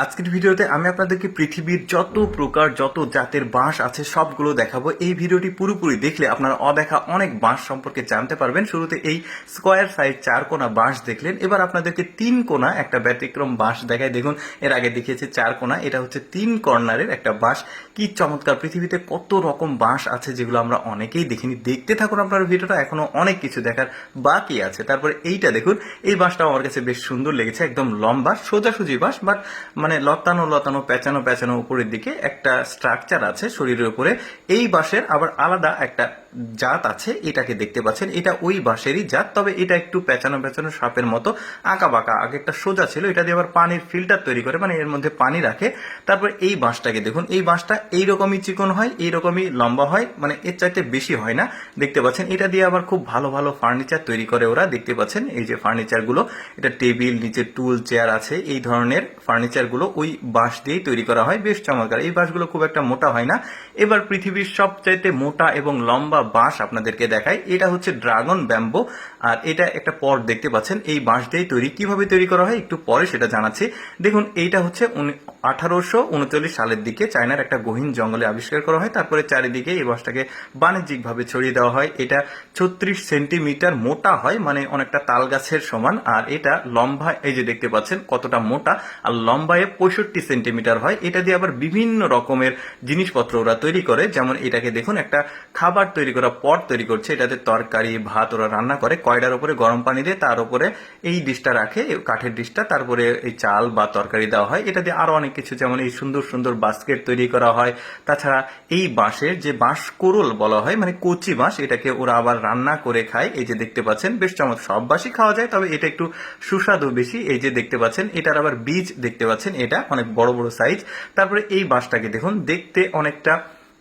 আজকের ভিডিওতে আমি আপনাদেরকে পৃথিবীর যত প্রকার যত জাতের বাঁশ আছে সবগুলো দেখাবো। এই ভিডিওটি পুরোপুরি দেখলে আপনারা অদেখা অনেক বাঁশ সম্পর্কে জানতে পারবেন। শুরুতে এই স্কোয়ার সাইজ 4 কোনা বাঁশ দেখলেন, এবার আপনাদেরকে 3 কোনা একটা ব্যতিক্রম বাঁশ দেখায়। দেখুন, এর আগে দেখিয়েছি 4 কোনা, এটা হচ্ছে 3 কর্নারের একটা বাঁশ। কি চমৎকার! পৃথিবীতে কত রকম বাঁশ আছে যেগুলো আমরা অনেকেই দেখিনি। দেখতে থাকুন আপনার ভিডিওটা, এখনো অনেক কিছু দেখার বাকি আছে। তারপরে এইটা দেখুন, এই বাঁশটাও আমার কাছে বেশ সুন্দর লেগেছে। একদম লম্বা সোজাসুজি বাঁশ, বাট মানে লতানো লতানো পেঁচানো পেঁচানো উপরের দিকে একটা স্ট্রাকচার আছে শরীরের উপরে। এই বাঁশের আবার আলাদা একটা জাত আছে, এটাকে দেখতে পাচ্ছেন, এটা ওই বাঁশেরই জাত, তবে এটা একটু পেঁচানো পেঁচানো সাপের মতো আঁকা বাঁকা। আগে একটা সোজা ছিল, এটা দিয়ে আবার পানির ফিল্টার তৈরি করে, মানে এর মধ্যে পানি রাখে। তারপর এই বাঁশটাকে দেখুন, এই বাঁশটা এইরকমই চিকন হয়, এইরকমই লম্বা হয়, মানে এর চাইতে বেশি হয় না। দেখতে পাচ্ছেন, এটা দিয়ে আবার খুব ভালো ভালো ফার্নিচার তৈরি করে ওরা। দেখতে পাচ্ছেন এই যে ফার্নিচার গুলো, এটা টেবিল, নিচে টুল চেয়ার আছে, এই ধরনের ফার্নিচার গুলো ওই বাঁশ দিয়েই তৈরি করা হয়। বেশ চমৎকার! এই বাঁশগুলো খুব একটা মোটা হয় না। এবার পৃথিবীর সবচাইতে মোটা এবং লম্বা বাঁশ আপনাদেরকে দেখাই। এটা হচ্ছে ড্রাগন ব্যাম্বো, আর এটা একটা পট দেখতে পাচ্ছেন, এই বাঁশ দিয়েই তৈরি। কিভাবে তৈরি করা হয় একটু পরে সেটা জানাচ্ছি। দেখুন, এইটা হচ্ছে 1839 সালের দিকে চায়নার একটা গহীন জঙ্গলে আবিষ্কার করা হয়। তারপরে চারিদিকে এই বাঁশটাকে বাণিজ্যিকভাবে ছড়িয়ে দেওয়া হয়। এটা 36 সেন্টিমিটার মোটা হয়, মানে অনেকটা তাল গাছের সমান। আর এটা লম্বা, এই যে দেখতে পাচ্ছেন কতটা মোটা, আর লম্বায় 65 সেন্টিমিটার হয়। এটা দিয়ে আবার বিভিন্ন রকমের জিনিসপত্র ওরা তৈরি করে। যেমন এটাকে দেখুন, একটা খাবার তৈরি করা পট তৈরি করছে, এটাতে তরকারি ভাত ওরা রান্না করে। কয়লার উপরে গরম পানি দিয়ে তার উপরে এই ডিশটা রাখে, কাঠের ডিশটা, তারপরে এই চাল বা তরকারি দেওয়া হয়। এটা দিয়ে আরো অনেক কিছু, যেমন এই সুন্দর সুন্দর বাস্কেট তৈরি করা হয়। তাছাড়া এই বাঁশের যে বাঁশ কোরল বলা হয়, মানে কচি বাঁশ, এটাকে ওরা আবার রান্না করে খায়। এই যে দেখতে পাচ্ছেন, বেশ চমৎকার। সব বাঁশই খাওয়া যায়, তবে এটা একটু সুস্বাদু বেশি। এই যে দেখতে পাচ্ছেন, এটার আবার বীজ দেখতে পাচ্ছেন, এটা অনেক বড় বড় সাইজ। তারপরে এই বাঁশটাকে দেখুন, দেখতে অনেকটা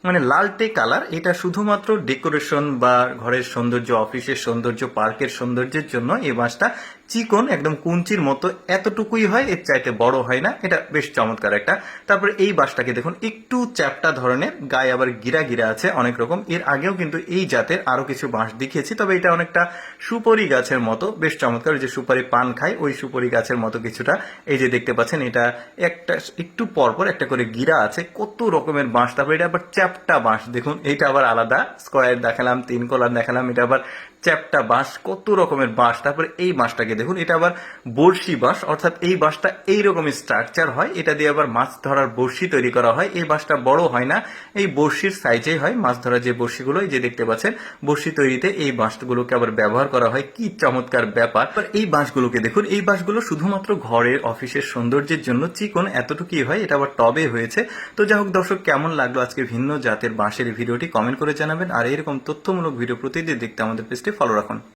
মানে লালটে কালার। এটা শুধুমাত্র ডেকোরেশন বা ঘরের সৌন্দর্য, অফিসের সৌন্দর্য, পার্কের সৌন্দর্যের জন্য এই বাঁশটা চিকন, একদম কুঞ্চির মতো এতটুকুই হয়, এর চাইতে বড় হয় না। এটা বেশ চমৎকার একটা। তারপরে এই বাঁশটাকে দেখুন, একটু চ্যাপ্টা ধরনের, গায়ে আবার গিরা গিরা আছে অনেক রকম। এর আগেও কিন্তু এই জাতের আরো কিছু বাঁশ দেখিয়েছি, তবে এটা অনেকটা সুপারি গাছের মতো, বেশ চমৎকার। যে সুপারি পান খায় ওই সুপারি গাছের মতো কিছুটা। এই যে দেখতে পাচ্ছেন, এটা একটা একটু পরপর একটা করে গিরা আছে। কত রকমের বাঁশ। তারপরে এটা আবার চ্যাপ্টা বাঁশ, দেখুন এটা আবার আলাদা। স্কোয়ার দেখালাম, 3 কলার দেখালাম, এটা আবার চ্যাপ্টা বাঁশ। কত রকমের বাঁশ। তারপরে এই বাঁশটাকে দেখুন, এটা আবার বড়শি বাঁশ, অর্থাৎ এই বাঁশটা এইরকমই স্ট্রাকচার হয়। এটা দিয়ে আবার মাছ ধরার বড়শি তৈরি করা হয়। এই বাঁশটা বড় হয় না, এই বড়শির সাইজেই হয়। মাছ ধরার যে বড়শিগুলো, এই যে দেখতে পাচ্ছেন, বড়শি তৈরিতে এই বাঁশগুলোকে আবার ব্যবহার করা হয়। কি চমৎকার ব্যাপার! এই বাঁশগুলোকে দেখুন, এই বাঁশগুলো শুধুমাত্র ঘরের অফিসের সৌন্দর্যের জন্য চিকন এতটুকুই হয়। এটা আবার টবে হয়েছে। তো যাই হোক দর্শক, কেমন লাগলো আজকে ভিন্ন জাতের বাঁশের ভিডিওটি কমেন্ট করে জানাবেন। আর এরকম তথ্যমূলক ভিডিও প্রতিদিন দেখতে আমাদের পেজটি ফলো রাখুন।